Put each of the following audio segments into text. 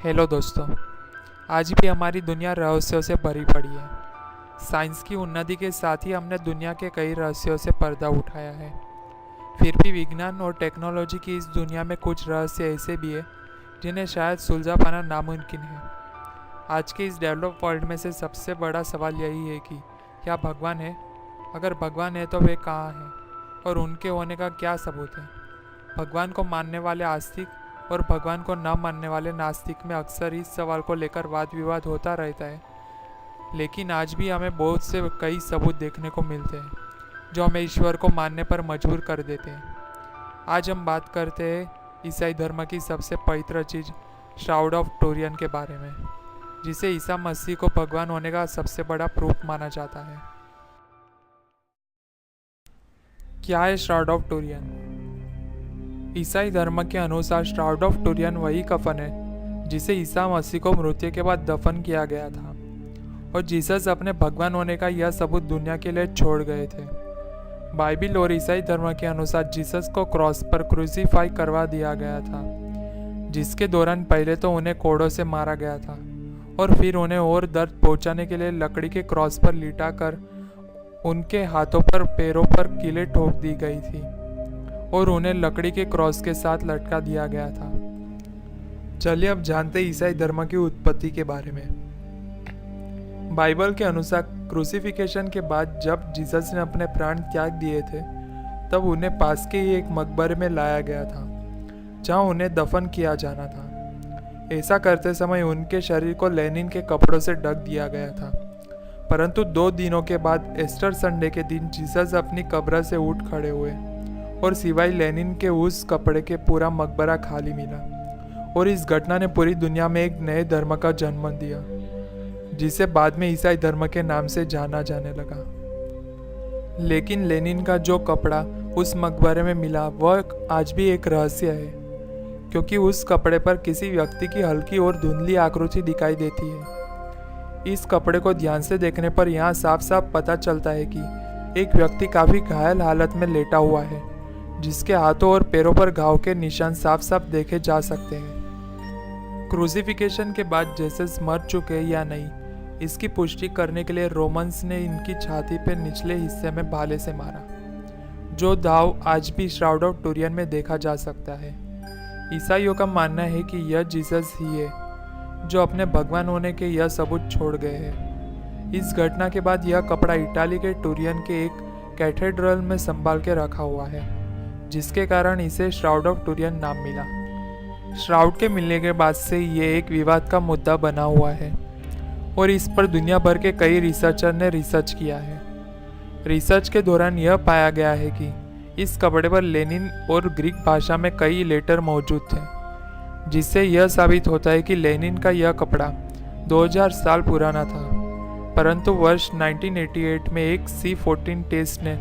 Hello दोस्तों। आज भी हमारी दुनिया रहस्यों से भरी पड़ी है। साइंस की उन्नति के साथ ही हमने दुनिया के कई रहस्यों से पर्दा उठाया है। फिर भी विज्ञान और टेक्नोलॉजी की इस दुनिया में कुछ रहस्य ऐसे भी है जिन्हें शायद सुलझा पाना नामुमकिन है। आज के इस डेवलप वर्ल्ड में से सबसे बड़ा सवाल यही है कि क्या भगवान है? अगर भगवान है तो वे कहाँ हैं और उनके होने का क्या सबूत है? भगवान को मानने वाले आस्तिक और भगवान को न मानने वाले नास्तिक में अक्सर इस सवाल को लेकर वाद विवाद होता रहता है। लेकिन आज भी हमें बहुत से कई सबूत देखने को मिलते हैं जो हमें ईश्वर को मानने पर मजबूर कर देते हैं। आज हम बात करते हैं ईसाई धर्म की सबसे पवित्र चीज़ श्राउड ऑफ टूरियन के बारे में, जिसे ईसा मसीह को भगवान होने का सबसे बड़ा प्रूफ माना जाता है। क्या है श्राउड ऑफ टूरियन? ईसाई धर्म के अनुसार श्राउड ऑफ टूरियन वही कफन है जिसे ईसा मसीह को मृत्यु के बाद दफन किया गया था और जीसस अपने भगवान होने का यह सबूत दुनिया के लिए छोड़ गए थे। बाइबिल और ईसाई धर्म के अनुसार जीसस को क्रॉस पर क्रूसीफाई करवा दिया गया था, जिसके दौरान पहले तो उन्हें कोड़ों से मारा गया था और फिर उन्हें और दर्द पहुंचाने के लिए लकड़ी के क्रॉस पर लिटा कर उनके हाथों पर पैरों पर कीलें ठोक दी गई थी और उन्हें लकड़ी के क्रॉस के साथ लटका दिया गया था। चलिए अब जानते हैं ईसाई धर्म की उत्पत्ति के बारे में। बाइबल के अनुसार क्रूसिफिकेशन के बाद जब जीसस ने अपने प्राण त्याग दिए थे तब उन्हें पास के ही एक मकबरे में लाया गया था जहां उन्हें दफन किया जाना था। ऐसा करते समय उनके शरीर को लेनिन के कपड़ों से ढक दिया गया था, परंतु 2 दिनों के बाद ईस्टर संडे के दिन जीसस अपनी कब्र से उठ खड़े हुए और सिवाय लेनिन के उस कपड़े के पूरा मकबरा खाली मिला और इस घटना ने पूरी दुनिया में एक नए धर्म का जन्म दिया जिसे बाद में ईसाई धर्म के नाम से जाना जाने लगा। लेकिन लेनिन का जो कपड़ा उस मकबरे में मिला वह आज भी एक रहस्य है, क्योंकि उस कपड़े पर किसी व्यक्ति की हल्की और धुंधली आकृति दिखाई देती है। इस कपड़े को ध्यान से देखने पर यहाँ साफ साफ पता चलता है कि एक व्यक्ति काफी घायल हालत में लेटा हुआ है, जिसके हाथों और पैरों पर घाव के निशान साफ साफ देखे जा सकते हैं। क्रूसिफिकेशन के बाद जीसस मर चुके या नहीं इसकी पुष्टि करने के लिए रोमन्स ने इनकी छाती पर निचले हिस्से में भाले से मारा, जो दाव आज भी श्राउड ऑफ टूरियन में देखा जा सकता है। ईसाइयों का मानना है कि यह जीसस ही है जो अपने भगवान होने के यह सबूत छोड़ गए हैं। इस घटना के बाद यह कपड़ा इटाली के टूरियन के एक कैथेड्रल में संभाल के रखा हुआ है, जिसके कारण इसे श्राउड ऑफ टूरियन नाम मिला। श्राउड के मिलने के बाद से ये एक विवाद का मुद्दा बना हुआ है और इस पर दुनिया भर के कई रिसर्चर ने रिसर्च किया है। रिसर्च के दौरान यह पाया गया है कि इस कपड़े पर लेनिन और ग्रीक भाषा में कई लेटर मौजूद थे, जिससे यह साबित होता है कि लेनिन का यह कपड़ा 2000 साल पुराना था, परंतु वर्ष 1988 में एक C14 टेस्ट ने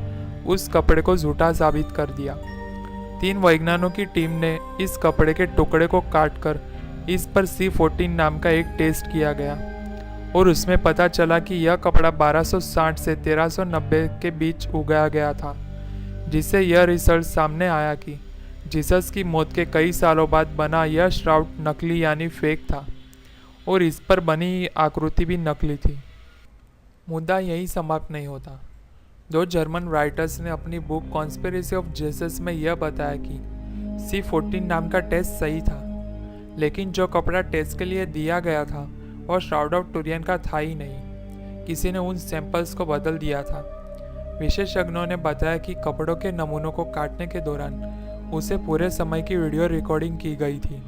उस कपड़े को झूठा साबित कर दिया। 3 वैज्ञानिकों की टीम ने इस कपड़े के टुकड़े को काटकर इस पर C14 नाम का एक टेस्ट किया गया और उसमें पता चला कि यह कपड़ा 1260 से 1390 के बीच उगाया गया था, जिससे यह रिसर्च सामने आया कि जीसस की मौत के कई सालों बाद बना यह श्राउड नकली यानी फेक था और इस पर बनी आकृति भी नकली थी। मुद्दा यही समाप्त नहीं होता। 2 जर्मन राइटर्स ने अपनी बुक कॉन्स्पिरेसी ऑफ जीसस में यह बताया कि C14 नाम का टेस्ट सही था, लेकिन जो कपड़ा टेस्ट के लिए दिया गया था वह श्राउड ऑफ टूरियन का था ही नहीं। किसी ने उन सैंपल्स को बदल दिया था। विशेषज्ञों ने बताया कि कपड़ों के नमूनों को काटने के दौरान उसे पूरे समय की वीडियो रिकॉर्डिंग की गई थी,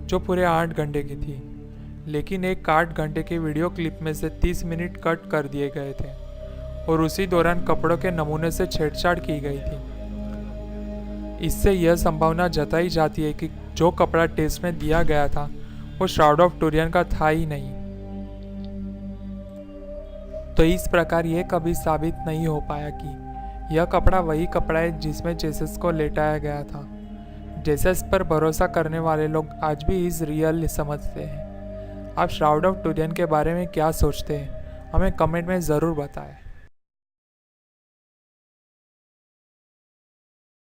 जो पूरे 8 घंटे की थी, लेकिन एक 8 घंटे के वीडियो क्लिप में से 30 मिनट कट कर दिए गए थे और उसी दौरान कपड़ों के नमूने से छेड़छाड़ की गई थी। इससे यह संभावना जताई जाती है कि जो कपड़ा टेस्ट में दिया गया था वो श्राउड ऑफ टूरियन का था ही नहीं। तो इस प्रकार यह कभी साबित नहीं हो पाया कि यह कपड़ा वही कपड़ा है जिसमें जीसस को लेटाया गया था। जीसस पर भरोसा करने वाले लोग आज भी इस रियल समझते हैं। आप श्राउड ऑफ टूरियन के बारे में क्या सोचते हैं? हमें कमेंट में ज़रूर बताएं।